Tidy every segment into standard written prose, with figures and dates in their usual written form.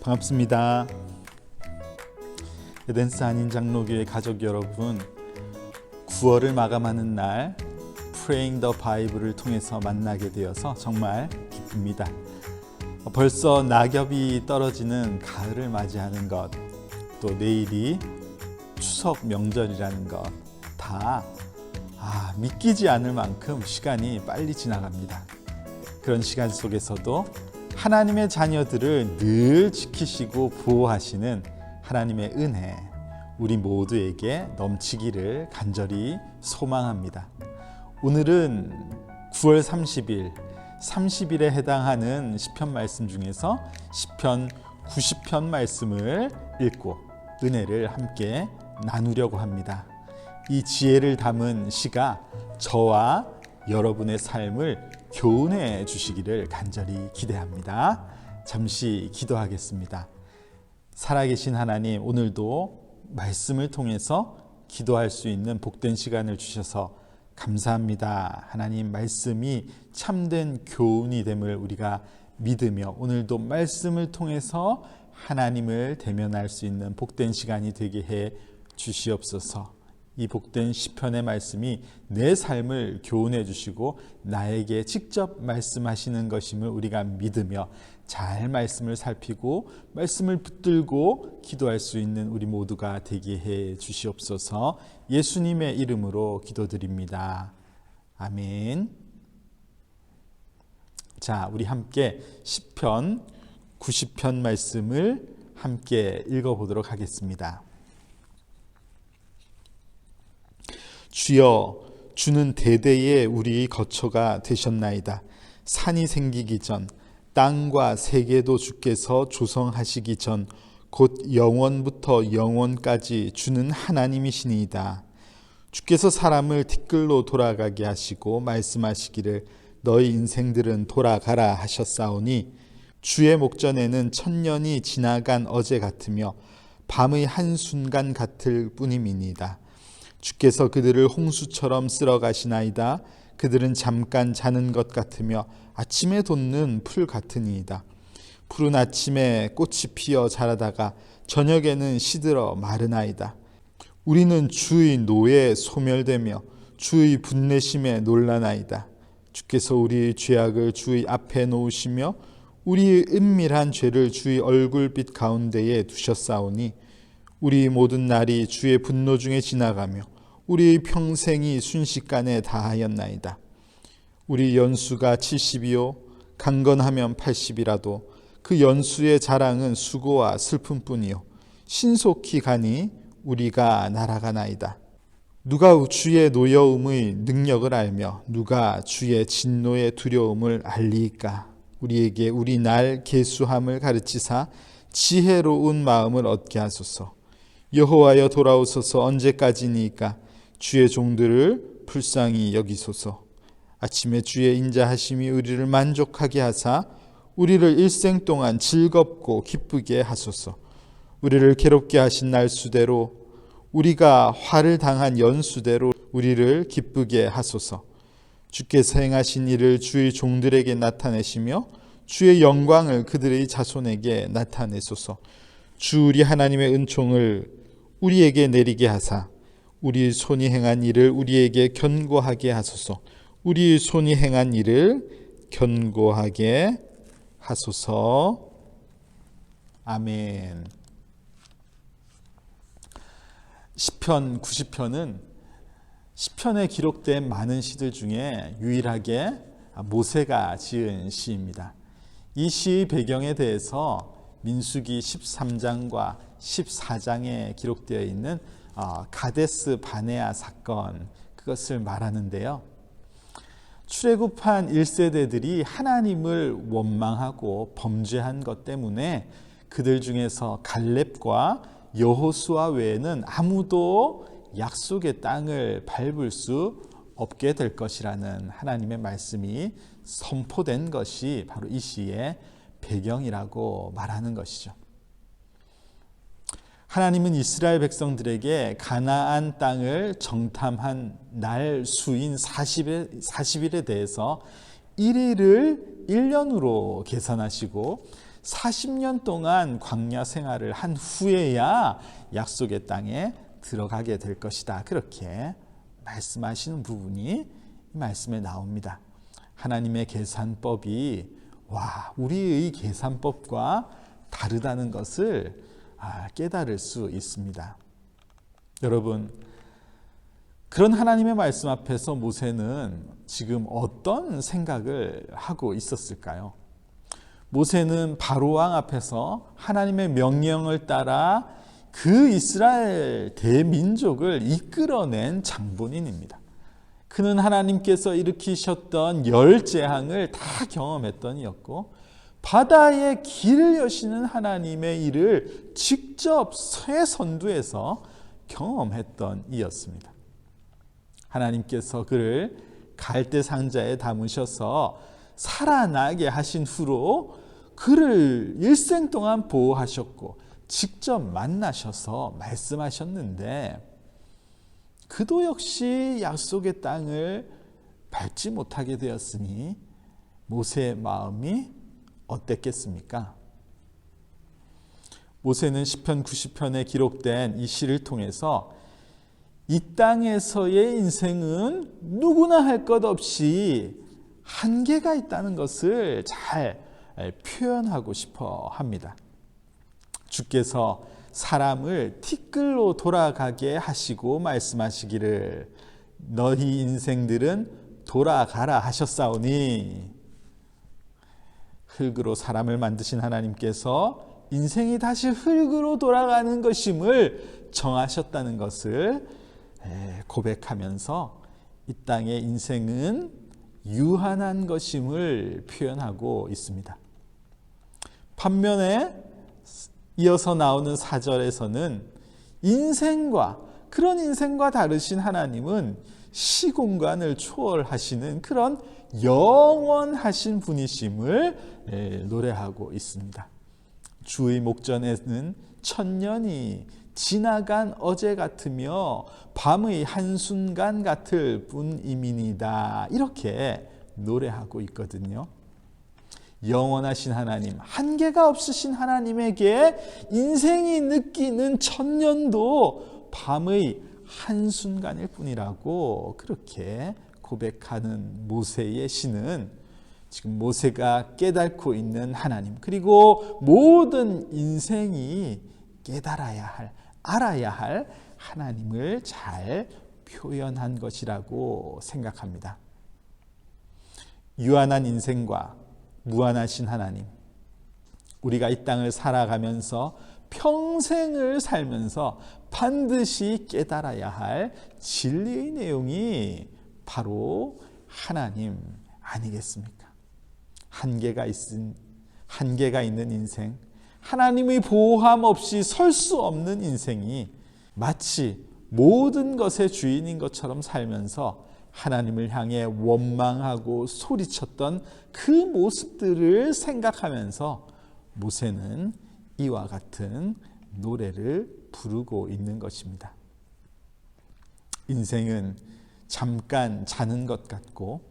반갑습니다. 에덴스 한인장로교회 가족 여러분, 9월을 마감하는 날 Praying the Bible을 통해서 만나게 되어서 정말 기쁩니다. 벌써 낙엽이 떨어지는 가을을 맞이하는 것, 또 내일이 추석 명절이라는 것, 다 믿기지 않을 만큼 시간이 빨리 지나갑니다. 그런 시간 속에서도 하나님의 자녀들을 늘 지키시고 보호하시는 하나님의 은혜, 우리 모두에게 넘치기를 간절히 소망합니다. 오늘은 9월 30일, 30일에 해당하는 시편 말씀 중에서 시편 90편 말씀을 읽고 은혜를 함께 나누려고 합니다. 이 지혜를 담은 시가 저와 여러분의 삶을 교훈해 주시기를 간절히 기대합니다. 잠시 기도하겠습니다. 살아계신 하나님, 오늘도 말씀을 통해서 기도할 수 있는 복된 시간을 주셔서 감사합니다. 하나님, 말씀이 참된 교훈이 됨을 우리가 믿으며 오늘도 말씀을 통해서 하나님을 대면할 수 있는 복된 시간이 되게 해 주시옵소서. 이 복된 시편의 말씀이 내 삶을 교훈해 주시고 나에게 직접 말씀하시는 것임을 우리가 믿으며 잘 말씀을 살피고 말씀을 붙들고 기도할 수 있는 우리 모두가 되게 해 주시옵소서. 예수님의 이름으로 기도드립니다. 아멘. 자, 우리 함께 시편 90편 말씀을 함께 읽어보도록 하겠습니다. 주여, 주는 대대에 우리 거처가 되셨나이다. 산이 생기기 전, 땅과 세계도 주께서 조성하시기 전, 곧 영원부터 영원까지 주는 하나님이시니이다. 주께서 사람을 티끌로 돌아가게 하시고 말씀하시기를 너희 인생들은 돌아가라 하셨사오니, 주의 목전에는 천년이 지나간 어제 같으며 밤의 한순간 같을 뿐임이니이다. 주께서 그들을 홍수처럼 쓸어 가시나이다. 그들은 잠깐 자는 것 같으며 아침에 돋는 풀 같으니이다. 푸른 아침에 꽃이 피어 자라다가 저녁에는 시들어 마르나이다. 우리는 주의 노에 소멸되며 주의 분내심에 놀라나이다. 주께서 우리의 죄악을 주의 앞에 놓으시며 우리의 은밀한 죄를 주의 얼굴빛 가운데에 두셨사오니, 우리 모든 날이 주의 분노 중에 지나가며 우리의 평생이 순식간에 다하였나이다. 우리 연수가 70이요 강건하면 80이라도 그 연수의 자랑은 수고와 슬픔뿐이요 신속히 가니 우리가 날아가나이다. 누가 주의 노여움의 능력을 알며 누가 주의 진노의 두려움을 알리이까? 우리에게 우리 날 계수함을 가르치사 지혜로운 마음을 얻게 하소서. 여호와여, 돌아오소서. 언제까지니까? 주의 종들을 불쌍히 여기소서. 아침에 주의 인자하심이 우리를 만족하게 하사 우리를 일생 동안 즐겁고 기쁘게 하소서. 우리를 괴롭게 하신 날수대로, 우리가 화를 당한 연수대로 우리를 기쁘게 하소서. 주께서 행하신 일을 주의 종들에게 나타내시며 주의 영광을 그들의 자손에게 나타내소서. 주 우리 하나님의 은총을 우리에게 내리게 하사 우리 손이 행한 일을 우리에게 견고하게 하소서. 우리 손이 행한 일을 견고하게 하소서. 아멘. 시편 90편은 시편에 기록된 많은 시들 중에 유일하게 모세가 지은 시입니다. 이 시의 배경에 대해서 민수기 13장과 14장에 기록되어 있는 가데스 바네아 사건, 그것을 말하는데요. 출애굽한 1세대들이 하나님을 원망하고 범죄한 것 때문에 그들 중에서 갈렙과 여호수아 외에는 아무도 약속의 땅을 밟을 수 없게 될 것이라는 하나님의 말씀이 선포된 것이 바로 이 시의 배경이라고 말하는 것이죠. 하나님은 이스라엘 백성들에게 가나안 땅을 정탐한 날 수인 40일에 대해서 1일을 1년으로 계산하시고 40년 동안 광야 생활을 한 후에야 약속의 땅에 들어가게 될 것이다. 그렇게 말씀하시는 부분이 이 말씀에 나옵니다. 하나님의 계산법이 우리의 계산법과 다르다는 것을 깨달을 수 있습니다. 여러분, 그런 하나님의 말씀 앞에서 모세는 지금 어떤 생각을 하고 있었을까요? 모세는 바로왕 앞에서 하나님의 명령을 따라 그 이스라엘 대민족을 이끌어낸 장본인입니다. 그는 하나님께서 일으키셨던 10재앙을 다 경험했던 이였고 바다에 길을 여시는 하나님의 일을 직접 새 선두에서 경험했던 이였습니다. 하나님께서 그를 갈대 상자에 담으셔서 살아나게 하신 후로 그를 일생 동안 보호하셨고 직접 만나셔서 말씀하셨는데 그도 역시 약속의 땅을 밟지 못하게 되었으니 모세의 마음이 어땠겠습니까? 모세는 시편 90편에 기록된 이 시를 통해서 이 땅에서의 인생은 누구나 할 것 없이 한계가 있다는 것을 잘 표현하고 싶어 합니다. 주께서 사람을 티끌로 돌아가게 하시고 말씀하시기를 너희 인생들은 돌아가라 하셨사오니, 흙으로 사람을 만드신 하나님께서 인생이 다시 흙으로 돌아가는 것임을 정하셨다는 것을 고백하면서 이 땅의 인생은 유한한 것임을 표현하고 있습니다. 반면에 이어서 나오는 4절에서는 그런 인생과 다르신 하나님은 시공간을 초월하시는 그런 영원하신 분이심을 노래하고 있습니다. 주의 목전에는 천년이 지나간 어제 같으며 밤의 한순간 같을 뿐이니이다. 이렇게 노래하고 있거든요. 영원하신 하나님, 한계가 없으신 하나님에게 인생이 느끼는 천년도 밤의 한순간일 뿐이라고 그렇게 고백하는 모세의 시는 지금 모세가 깨닫고 있는 하나님, 그리고 모든 인생이 깨달아야 할, 알아야 할 하나님을 잘 표현한 것이라고 생각합니다. 유한한 인생과 무한하신 하나님, 우리가 이 땅을 살아가면서 평생을 살면서 반드시 깨달아야 할 진리의 내용이 바로 하나님 아니겠습니까? 한계가 있는 인생, 하나님의 보호함 없이 설 수 없는 인생이 마치 모든 것의 주인인 것처럼 살면서 하나님을 향해 원망하고 소리쳤던 그 모습들을 생각하면서 모세는 이와 같은 노래를 부르고 있는 것입니다. 인생은 잠깐 자는 것 같고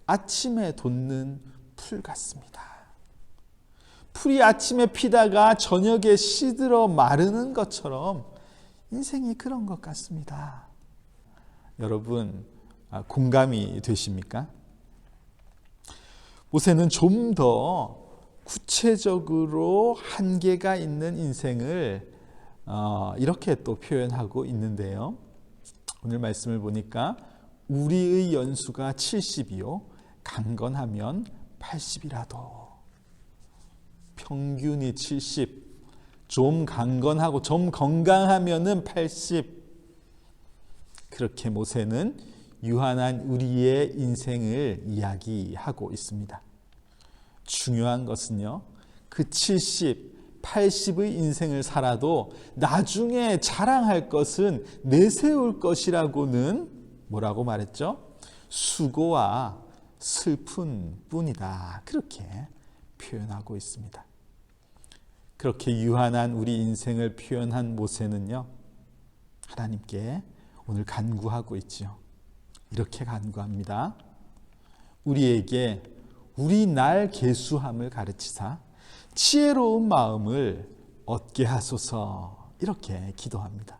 아침에 돋는 풀 같습니다. 풀이 아침에 피다가 저녁에 시들어 마르는 것처럼 인생이 그런 것 같습니다. 여러분, 공감이 되십니까? 모세는 좀 더 구체적으로 한계가 있는 인생을 이렇게 또 표현하고 있는데요. 오늘 말씀을 보니까 우리의 연수가 70이요 강건하면 80이라도, 평균이 70, 좀 강건하고 좀 건강하면은 80. 그렇게 모세는 유한한 우리의 인생을 이야기하고 있습니다. 중요한 것은요, 그 70, 80의 인생을 살아도 나중에 자랑할 것은 내세울 것이라고는 뭐라고 말했죠? 수고와 슬픈 뿐이다. 그렇게 표현하고 있습니다. 그렇게 유한한 우리 인생을 표현한 모세는요, 하나님께 오늘 간구하고 있지요. 이렇게 간구합니다. 우리에게 우리 날 계수함을 가르치사 지혜로운 마음을 얻게 하소서. 이렇게 기도합니다.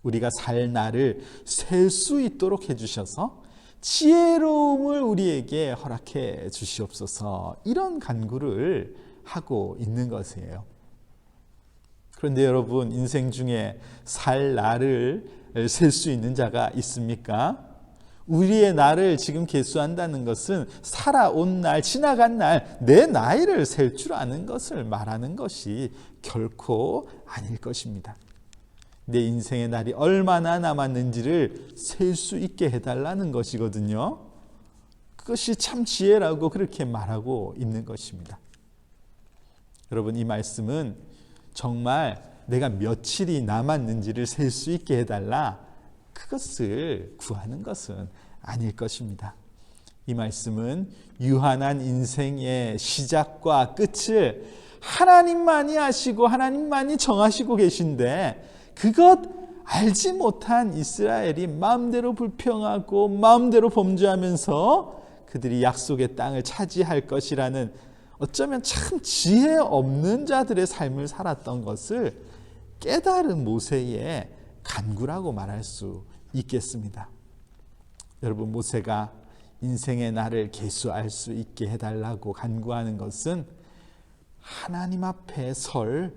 우리가 살 날을 셀 수 있도록 해주셔서 지혜로움을 우리에게 허락해 주시옵소서. 이런 간구를 하고 있는 것이에요. 그런데 여러분, 인생 중에 살 날을 셀 수 있는 자가 있습니까? 우리의 날을 지금 계수한다는 것은 살아온 날, 지나간 날, 내 나이를 셀 줄 아는 것을 말하는 것이 결코 아닐 것입니다. 내 인생의 날이 얼마나 남았는지를 셀 수 있게 해달라는 것이거든요. 그것이 참 지혜라고 그렇게 말하고 있는 것입니다. 여러분, 이 말씀은 정말 내가 며칠이 남았는지를 셀 수 있게 해달라, 그것을 구하는 것은 아닐 것입니다. 이 말씀은 유한한 인생의 시작과 끝을 하나님만이 아시고 하나님만이 정하시고 계신데, 그것 알지 못한 이스라엘이 마음대로 불평하고 마음대로 범죄하면서 그들이 약속의 땅을 차지할 것이라는, 어쩌면 참 지혜 없는 자들의 삶을 살았던 것을 깨달은 모세의 간구라고 말할 수 있겠습니다. 여러분, 모세가 인생의 날을 계수할 수 있게 해달라고 간구하는 것은 하나님 앞에 설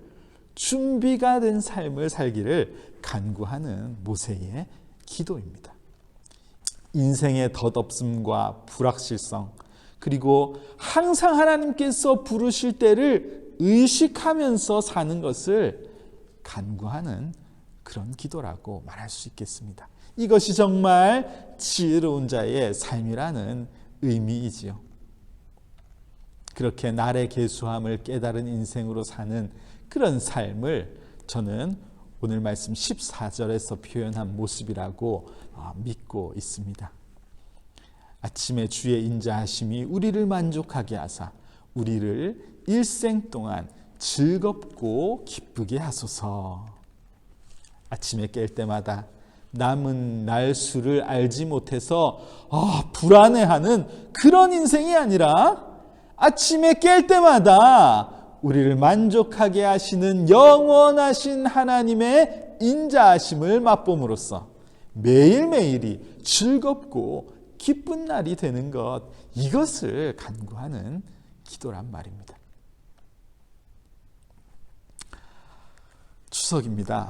준비가 된 삶을 살기를 간구하는 모세의 기도입니다. 인생의 덧없음과 불확실성, 그리고 항상 하나님께서 부르실 때를 의식하면서 사는 것을 간구하는 그런 기도라고 말할 수 있겠습니다. 이것이 정말 지혜로운 자의 삶이라는 의미이지요. 그렇게 날의 계수함을 깨달은 인생으로 사는 그런 삶을 저는 오늘 말씀 14절에서 표현한 모습이라고 믿고 있습니다. 아침에 주의 인자하심이 우리를 만족하게 하사 우리를 일생 동안 즐겁고 기쁘게 하소서. 아침에 깰 때마다 남은 날 수를 알지 못해서 불안해하는 그런 인생이 아니라, 아침에 깰 때마다 우리를 만족하게 하시는 영원하신 하나님의 인자하심을 맛봄으로써 매일매일이 즐겁고 기쁜 날이 되는 것, 이것을 간구하는 기도란 말입니다. 추석입니다.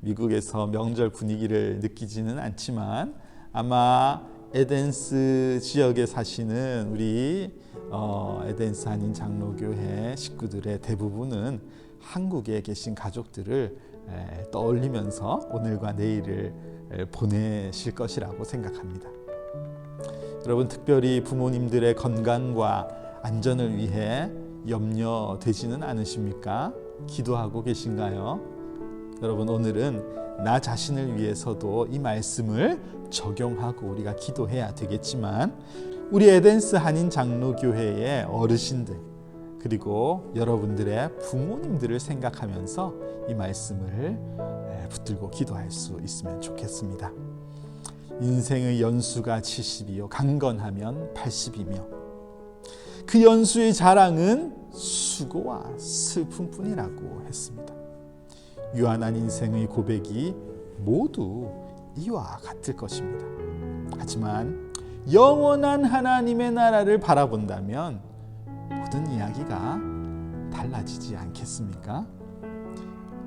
미국에서 명절 분위기를 느끼지는 않지만 아마 에덴스 지역에 사시는 우리 에덴스 한인 장로교회 식구들의 대부분은 한국에 계신 가족들을 떠올리면서 오늘과 내일을 보내실 것이라고 생각합니다. 여러분, 특별히 부모님들의 건강과 안전을 위해 염려되지는 않으십니까? 기도하고 계신가요? 여러분, 오늘은 나 자신을 위해서도 이 말씀을 적용하고 우리가 기도해야 되겠지만, 우리 에덴스 한인 장로교회의 어르신들, 그리고 여러분들의 부모님들을 생각하면서 이 말씀을 붙들고 기도할 수 있으면 좋겠습니다. 인생의 연수가 70이요 강건하면 80이며 그 연수의 자랑은 수고와 슬픔뿐이라고 했습니다. 유한한 인생의 고백이 모두 이와 같을 것입니다. 하지만 영원한 하나님의 나라를 바라본다면 모든 이야기가 달라지지 않겠습니까?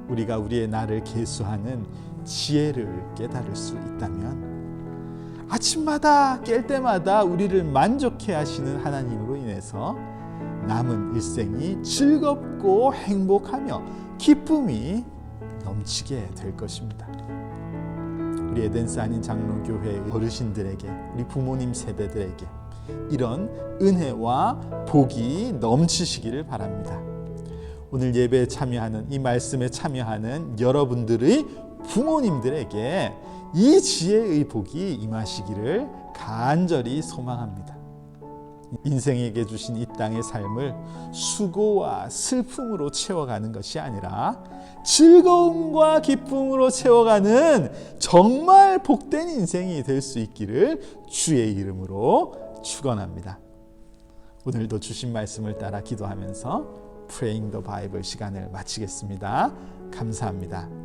우리가 우리의 날을 계수하는 지혜를 깨달을 수 있다면, 아침마다 깰 때마다 우리를 만족해 하시는 하나님으로 인해서 남은 일생이 즐겁고 행복하며 기쁨이 넘치게 될 것입니다. 우리 에덴스 한인 장로교회 어르신들에게, 우리 부모님 세대들에게 이런 은혜와 복이 넘치시기를 바랍니다. 오늘 예배에 참여하는, 이 말씀에 참여하는 여러분들의 부모님들에게 이 지혜의 복이 임하시기를 간절히 소망합니다. 인생에게 주신 이 땅의 삶을 수고와 슬픔으로 채워가는 것이 아니라 즐거움과 기쁨으로 채워가는 정말 복된 인생이 될 수 있기를 주의 이름으로 축원합니다. 오늘도 주신 말씀을 따라 기도하면서 Praying the Bible 시간을 마치겠습니다. 감사합니다.